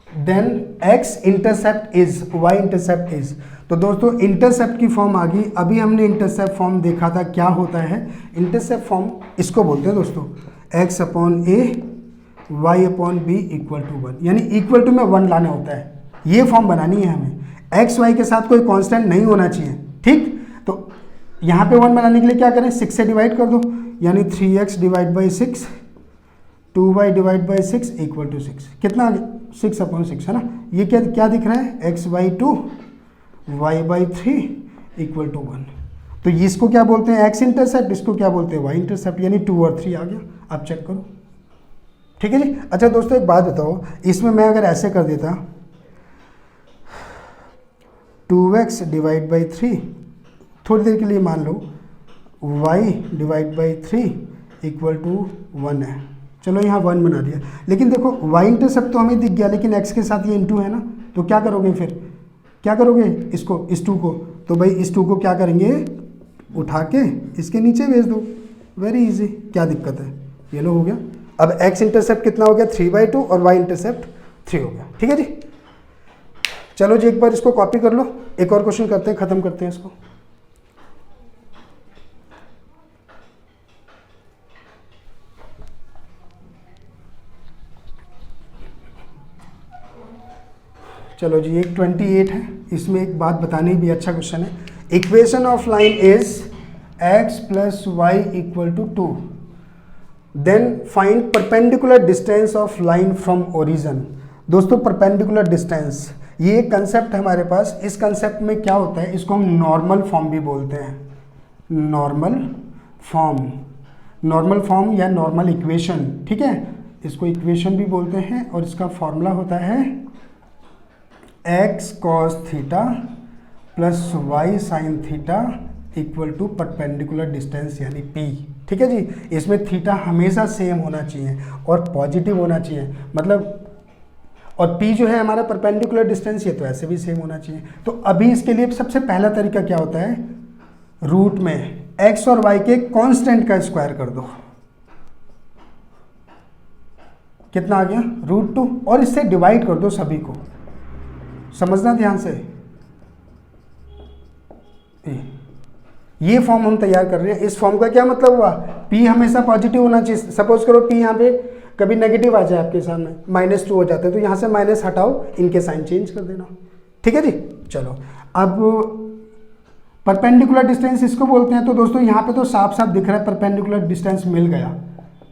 then x intercept is y intercept is. तो दोस्तों इंटरसेप्ट की फॉर्म आ गई। अभी हमने इंटरसेप्ट फॉर्म देखा था, क्या होता है इंटरसेप्ट फॉर्म, इसको बोलते हैं दोस्तों x upon a y upon b equal to 1, यानी इक्वल टू में 1 लाना होता है। ये फॉर्म बनानी है हमें, x y के साथ कोई कांस्टेंट नहीं होना चाहिए, ठीक। तो यहाँ पे 1 बनाने के लिए क्या करें, 6 से डिवाइड कर दो, यानी 3x divide by 6, 2y divide by 6 equal to 6, कितना 6/6 है ना। ये क्या क्या दिख रहा है, x/2 y/3 इक्वल टू 1। तो इसको क्या बोलते हैं, x इंटरसेप्ट, इसको क्या बोलते हैं, y इंटरसेप्ट, यानी 2 और 3 आ गया। आप चेक करो, ठीक है जी। अच्छा दोस्तों एक बात बताओ, इसमें मैं अगर ऐसे कर देता 2x डिवाइड बाई 3, थोड़ी देर के लिए मान लो y divide by 3 equal to 1 है, चलो यहाँ 1 बना दिया। लेकिन देखो y इंटरसेप्ट तो हमें दिख गया, लेकिन x के साथ ये इंटू है ना, तो क्या करोगे फिर, क्या करोगे इसको, इस 2 को, तो भाई इस 2 को क्या करेंगे, उठा के इसके नीचे भेज दो, वेरी इजी, क्या दिक्कत है, ये लो हो गया। अब x इंटरसेप्ट कितना हो गया 3/2 और y इंटरसेप्ट 3 हो गया, ठीक है जी। चलो जी एक बार इसको कॉपी कर लो, एक और क्वेश्चन करते हैं, खत्म करते हैं इसको। चलो जी एक 28 है, इसमें एक बात बतानी भी, अच्छा क्वेश्चन है। Equation of line is x plus Y equal to 2, then find perpendicular distance of line from origin. दोस्तों परपेंडिकुलर डिस्टेंस ये कंसेप्ट हमारे पास, इस कंसेप्ट में क्या होता है, इसको हम नॉर्मल फॉर्म भी बोलते हैं, नॉर्मल फॉर्म, नॉर्मल फॉर्म या नॉर्मल इक्वेशन, ठीक है, इसको इक्वेशन भी बोलते हैं। और इसका फॉर्मूला होता है x cos theta plus y sine theta equal to perpendicular distance यानी p, ठीक है जी। इसमें थीटा हमेशा सेम होना चाहिए और पॉजिटिव होना चाहिए, मतलब, और p जो है हमारा परपेंडिकुलर डिस्टेंस, ये तो ऐसे भी सेम होना चाहिए। तो अभी इसके लिए सबसे पहला तरीका क्या होता है, रूट में x और y के कांस्टेंट का स्क्वायर कर दो, कितना आ गया √2, और इससे डिवाइड कर दो सभी को, समझना ध्यान से। ये फॉर्म हम तैयार कर रहे हैं, इस फॉर्म का क्या मतलब हुआ, p हमेशा पॉजिटिव होना चाहिए। सपोज करो p यहाँ पे कभी नेगेटिव आ जाए आपके सामने, -2 हो जाते हैं, तो यहाँ से माइनस हटाओ, इनके साइन चेंज कर देना, ठीक है जी। चलो अब परपेंडिकुलर डिस्टेंस इसको बोलते हैं। तो दोस्तों यहाँ पे तो साफ साफ दिख रहा है परपेंडिकुलर डिस्टेंस मिल गया,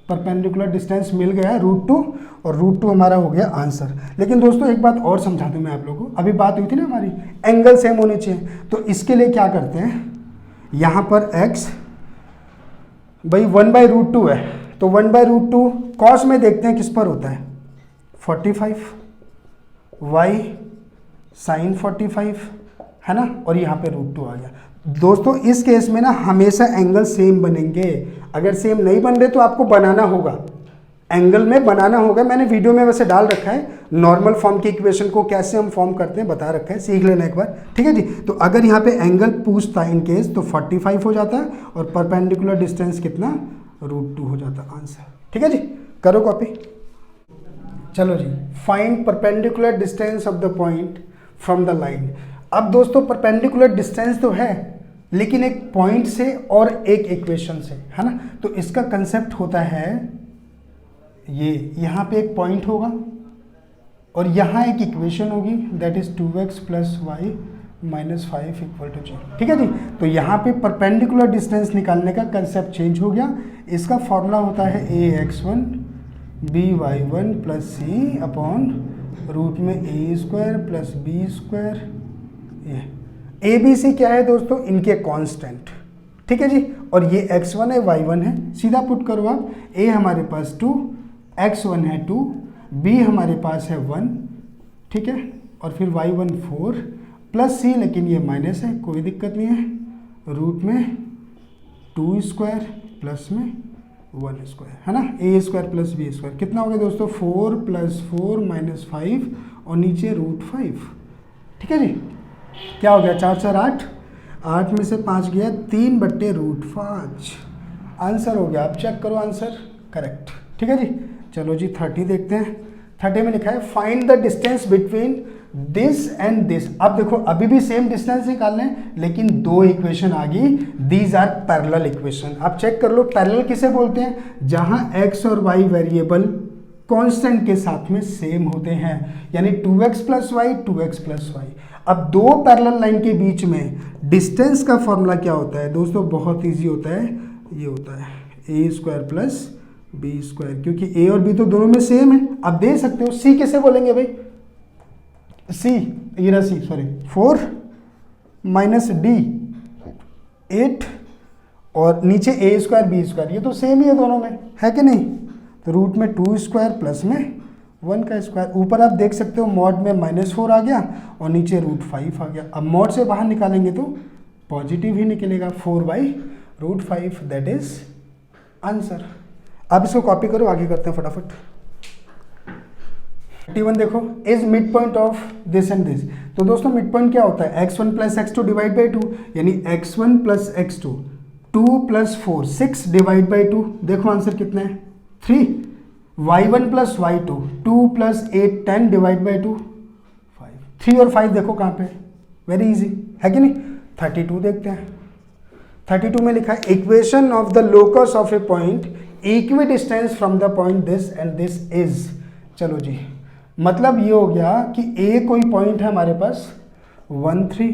परपेंडिकुलर डिस्टेंस मिल गया √2, और √2 हमारा हो गया आंसर। लेकिन दोस्तों एक बात और समझा दूं मैं आप लोगों को, अभी बात हुई थी ना हमारी एंगल सेम होने चाहिए, तो इसके लिए क्या करते हैं, यहाँ पर x भाई 1/√2 है, तो 1/√2 कॉस में देखते हैं किस पर होता है, 45, y साइन 45 है ना, और यहाँ पे √2 आ गया। दोस्तों इस केस में ना हमेशा एंगल सेम बनेंगे, अगर सेम नहीं बन रहे तो आपको बनाना होगा, एंगल में बनाना होगा। मैंने वीडियो में वैसे डाल रखा है, नॉर्मल फॉर्म की इक्वेशन को कैसे हम फॉर्म करते हैं बता रखा है, सीख लेना एक बार, ठीक है जी। तो अगर यहाँ पे एंगल पूछता इन केस तो 45 हो जाता है, और परपेंडिकुलर डिस्टेंस कितना √2 हो जाता है आंसर, ठीक है जी। करो कॉपी। चलो जी, find perpendicular distance of the point from the line. अब दोस्तों परपेंडिकुलर डिस्टेंस तो है, लेकिन एक पॉइंट से और एक इक्वेशन से, है ना। तो इसका कंसेप्ट होता है ये, यहाँ पे एक पॉइंट होगा और यहाँ एक इक्वेशन होगी, that is 2x plus Y minus 5 equal to 0, ठीक है जी। तो यहाँ पे परपेंडिकुलर डिस्टेंस निकालने का कंसेप्ट चेंज हो गया। इसका फॉर्मूला होता है ax1 by1 प्लस सी अपॉन रूट में a² प्लस b²। ए बी सी क्या है दोस्तों, इनके कांस्टेंट, ठीक है जी। और ये x1 है y1 है, सीधा पुट करो आप, a हमारे पास 2, x1 है 2, b हमारे पास है 1, ठीक है, और फिर y1 4 प्लस c, लेकिन ये माइनस है, कोई दिक्कत नहीं है, रूट में 2² प्लस में 1² है ना, a² प्लस b², कितना हो गया दोस्तों 4 + 4 - 5 और नीचे √5, ठीक है जी। क्या हो गया 4 4 8, 8 में से 5 गया 3/√5, आंसर हो गया। आप चेक करो आंसर करेक्ट, ठीक है जी। चलो जी 30 देखते हैं। 30 में लिखा है find the distance between this and this. अब देखो अभी भी सेम डिस्टेंस निकालना है, लेकिन दो इक्वेशन आ गई, दीज आर पैरेलल इक्वेशन। आप चेक कर लो पैरेलल किसे बोलते हैं, जहां x और y वेरिएबल कांस्टेंट के साथ में सेम होते हैं, यानी 2x + y 2x + y। अब दो पैरेलल लाइन के बीच में डिस्टेंस का फॉर्मूला क्या होता है दोस्तों? बहुत इजी होता है, ये होता है ए स्क्वायर प्लस बी स्क्वायर, क्योंकि ए और बी तो दोनों में सेम है। अब दे सकते हो सी कैसे बोलेंगे भाई? सी, ये रहा सी, सॉरी 4 माइनस डी 8 और नीचे ए स्क्वायर बी स्क्वायर, ये तो सेम ही है दोनों में, है कि नहीं? तो रूट में 2 स्क्वायर प्लस में 1 का स्क्वायर। ऊपर आप देख सकते हो मॉड में -4 आ गया और नीचे √5 आ गया। अब मॉड से बाहर निकालेंगे तो पॉजिटिव ही निकलेगा, 4/√5, दैट इज आंसर। अब इसको कॉपी करो, आगे करते हैं फटाफट। 31 देखो, is mid point of this and this. तो दोस्तों मिड पॉइंट क्या होता है? x1 plus x2 divide by 2, यानी x1 plus x2, 2 plus 4 6 divide by 2। देखो आंसर कितना है? 3। y1 plus y2 2 plus 8 10 divide by 2 5। 3 और 5 देखो कहाँ पे? वेरी इजी है कि नहीं? 32 देखते हैं। 32 में लिखा है equation of the locus of a point equi distance from the point this and this is. चलो जी, मतलब ये हो गया कि ए कोई पॉइंट है हमारे पास 1 3,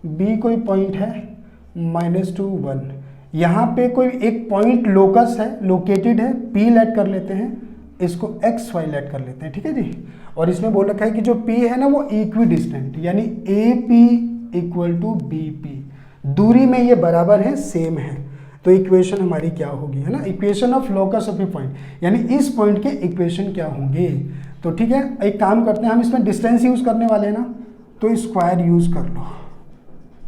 बी कोई पॉइंट है -2 1, यहाँ पे कोई एक पॉइंट लोकस है, लोकेटेड है, पी लेट कर लेते हैं, इसको एक्स वाई लेट कर लेते हैं, ठीक है जी। और इसमें बोल रखा है कि जो पी है ना वो इक्वी डिस्टेंट, यानी A P equal to B P, दूरी में ये बराबर है, सेम है। तो इक्वेशन हमारी क्या होगी, है ना? Equation of locus of a point, यानी इस पॉइंट के इक्वेशन क्या होंगे? तो ठीक है, एक काम करते हैं, हम इसमें डिस्टेंस यूज करने वाले हैं ना, तो स्क्वायर यूज कर लो।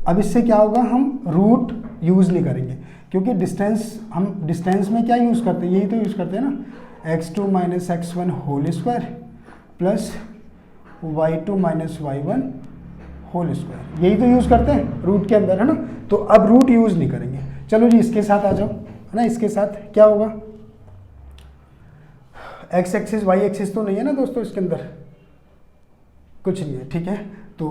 अब इससे क्या होगा, हम रूट यूज नहीं करेंगे, क्योंकि डिस्टेंस, हम डिस्टेंस में क्या यूज करते हैं? यही तो यूज करते हैं ना, x2 minus x1 whole square plus y2 minus y1 whole square, यही तो यूज करते हैं रूट के अंदर, है ना? तो अब रूट यूज नहीं करेंगे। चलो जी, इसके साथ आ जाओ, है ना? इसके साथ क्या होगा? एक्स एक्सिस वाई एक्सिस तो नहीं है ना दोस्तों इसके अंदर, कुछ नहीं है, ठीक है? तो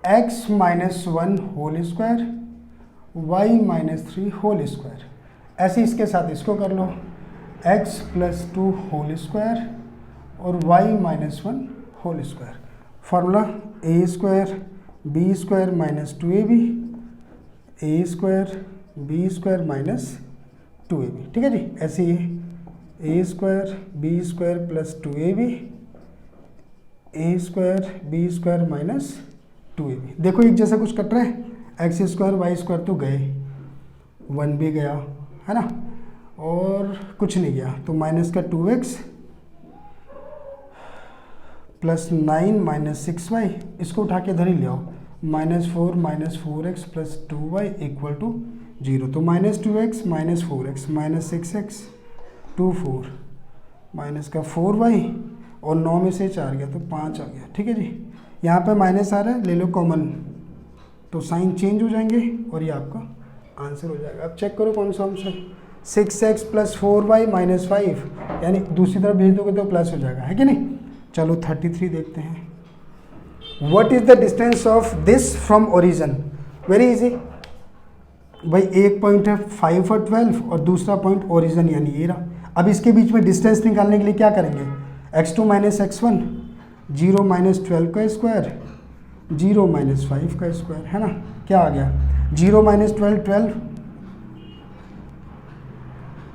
x minus 1 whole square, y minus 3 whole square, ऐसे इसके साथ इसको कर लो, x प्लस 2 होल स्क्वायर और y minus 1 whole square. Formula A square B square minus 2ab, A square B square minus 2ab, ठीक है जी। ऐसे ही A square B square plus 2ab, A square B square minus 2ab। देखो एक जैसा कुछ कट रहा है, एक्स स्क्वायर वाई स्क्वायर तो गए, 1 भी गया, है ना? और कुछ नहीं गया, तो माइनस का 2x प्लस 9 माइनस 6y, इसको उठा के इधर ही ले आओ, -4 minus 4x plus 2y equal to 0। तो -2x minus 4x minus 6x 2 4 minus का 4y और 9 में से 4 गया तो 5 आ गया, ठीक है जी। यहाँ पे माइनस आ रहा है, ले लो कॉमन, तो साइन चेंज हो जाएंगे और ये आपका आंसर हो जाएगा। अब चेक करो कौन सा answer, 6x plus 4y minus 5, यानी दूसरी तरफ भेज दोगे तो प्लस हो जाएगा, है कि नहीं? चलो 33 देखते हैं। What is the distance of this from origin? Very easy भाई, एक पॉइंट है 5 और 12 और दूसरा पॉइंट ओरिजिन यानी ये रहा। अब इसके बीच में डिस्टेंस निकालने के लिए क्या करेंगे? x2 माइनस x1, 0 माइनस 12 का स्क्वायर, 0 माइनस 5 का स्क्वायर, है ना? क्या आ गया? 0 माइनस 12 12,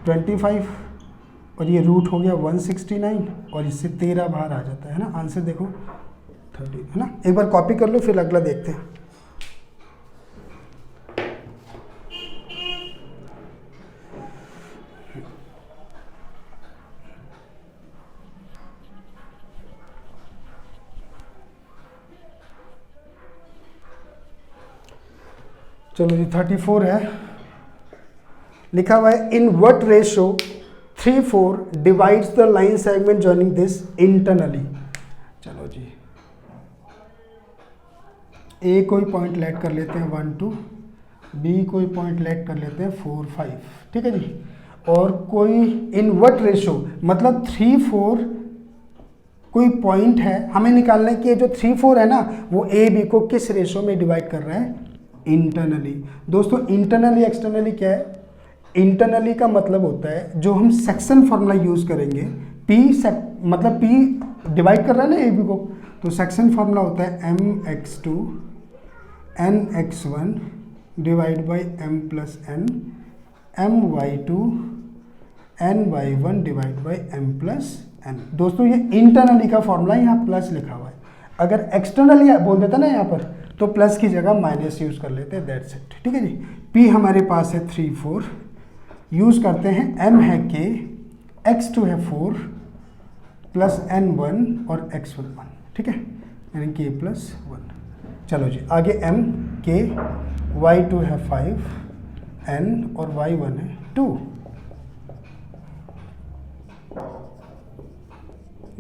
25 और ये रूट हो गया 169 और इससे 13 बाहर आ जाता है ना? आंसर देखो 30, है ना? एक बार कॉपी कर लो, फिर अगला देखते हैं। चलो जी 34 है, लिखा हुआ है in what ratio 3/4 divides the line segment joining this internally. चलो जी, ए कोई पॉइंट लेट कर लेते हैं 1 2, बी कोई पॉइंट लेट कर लेते हैं 4 5, ठीक है जी। और कोई इन व्हाट रेशो मतलब 3/4 कोई पॉइंट है, हमें निकालना है कि जो 3/4 है ना वो ए बी को किस रेशो में डिवाइड कर रहा है? इंटरनली। दोस्तों इंटरनली एक्सटर्नली क्या है? इंटरनली का मतलब होता है जो हम सेक्शन फॉर्मूला यूज करेंगे, पी मतलब पी डिवाइड कर रहा है ना ए बी को, तो सेक्शन फार्मूला होता है mx2 nx1 divide by m plus n my2 ny1 divide by m plus n। दोस्तों ये इंटरनली का फॉर्मूला यहाँ प्लस लिखा हुआ है, अगर एक्सटर्नली बोल देता ना यहाँ पर तो प्लस की जगह माइनस यूज़ कर लेते हैं, दैट्स इट। ठीक है जी। p हमारे पास है 3 4, यूज़ करते हैं m है k, x2 है 4 प्लस n1 और x1 1। ठीक है, यानी k प्लस 1। चलो जी आगे m k, y2 है 5 n और y1 है 2।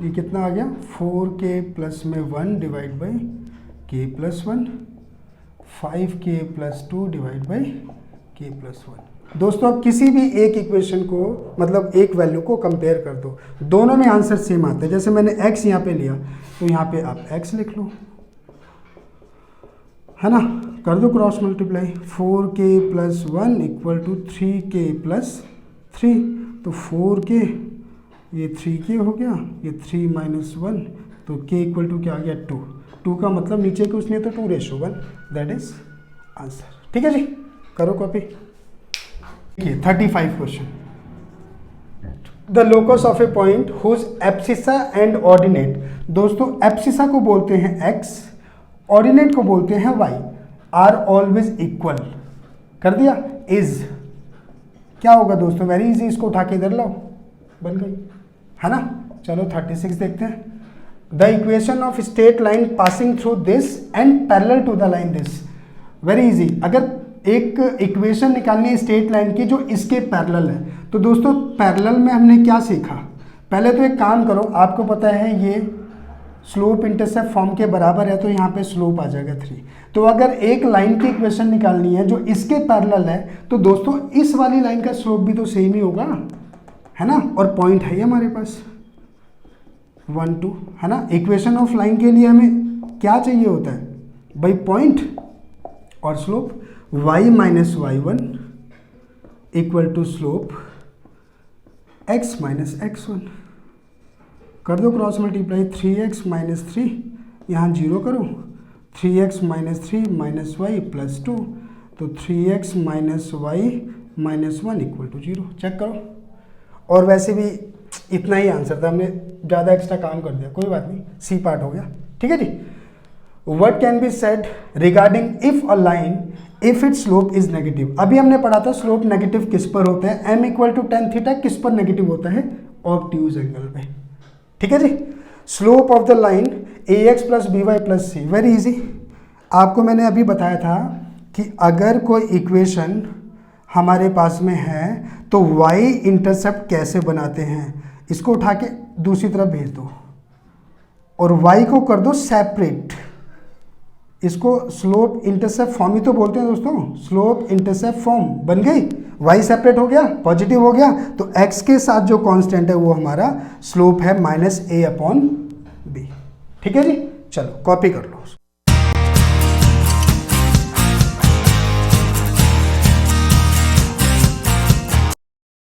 ये कितना आ गया 4k प्लस में 1 divide by k plus 1, 5k plus 2 divide by k plus 1। दोस्तों अब किसी भी एक इक्वेशन को मतलब एक वैल्यू को कंपेयर कर दो, दोनों में आंसर सेम आता है। जैसे मैंने x यहाँ पे लिया तो यहाँ पे आप x लिख लो, है ना, कर दो cross multiply. 4k plus 1 equal to 3k plus 3, तो 4k ये 3k हो गया, ये 3 माइनस 1 तो k इक्वल टू क्या आ गया 2। 2 का मतलब नीचे के उसने तो 2:1, दैट इज आंसर। ठीक है जी, करो कॉपी। देखिए 35 question. The locus of a point whose abscissa and ordinate. दोस्तों एब्सिसा को बोलते हैं x, ऑर्डिनेट को बोलते हैं y, आर ऑलवेज इक्वल। कर दिया इज, क्या होगा दोस्तों, वेरी इजी, इसको उठा के इधर लाओ, बन गई, है ना। चलो 36 देखते हैं। The equation of straight line passing through this and parallel to the line this. Very easy, अगर एक इक्वेशन निकालनी है स्ट्रेट लाइन की जो इसके पैरेलल है, तो दोस्तों पैरेलल में हमने क्या सीखा, पहले तो एक काम करो, आपको पता है ये स्लोप इंटरसेप्ट फॉर्म के बराबर है तो यहाँ पे स्लोप आ जाएगा 3। तो अगर एक लाइन की इक्वेशन निकालनी है जो इसके पैरेलल है तो दोस्तों इस वाली लाइन का स्लोप भी तो सेम ही होगा, है ना। और पॉइंट है हमारे पास 1 2, है ना। इक्वेशन ऑफ लाइन के लिए हमें क्या चाहिए होता है भाई, पॉइंट और slope. y minus y1 equal to slope x minus x1। कर दो क्रॉस मल्टीप्लाई, 3x माइनस 3 यहाँ 0 करो, 3x minus 3 minus y plus 2, तो 3x minus y minus 1 equal to 0। Check करो। और वैसे भी इतना ही आंसर था, हमने ज़्यादा एक्स्ट्रा काम कर दिया, कोई बात नहीं, सी पार्ट हो गया। ठीक है जी। What can be said regarding if a line if it slope is negative. अभी हमने पढ़ा था स्लोप नेगेटिव किस पर होता है, m equal to tan theta किस पर नेगेटिव होता है, ऑब्ट्यूज एंगल पे। ठीक है जी। Slope of the line ax plus B Y plus C, very easy. आपको मैंने अभी बताया था कि अगर कोई इक्वेशन हमारे पास में है तो y इंटरसेप्ट कैसे बनाते हैं, इसको उठा के दूसरी तरफ भेज दो और y को कर दो सेपरेट। इसको स्लोप इंटरसेप्ट फॉर्म ही तो बोलते हैं दोस्तों, स्लोप इंटरसेप्ट फॉर्म बन गई। y सेपरेट हो गया, पॉजिटिव हो गया, तो x के साथ जो कांस्टेंट है वो हमारा स्लोप है -a/b। ठीक है जी, चलो कॉपी कर लो।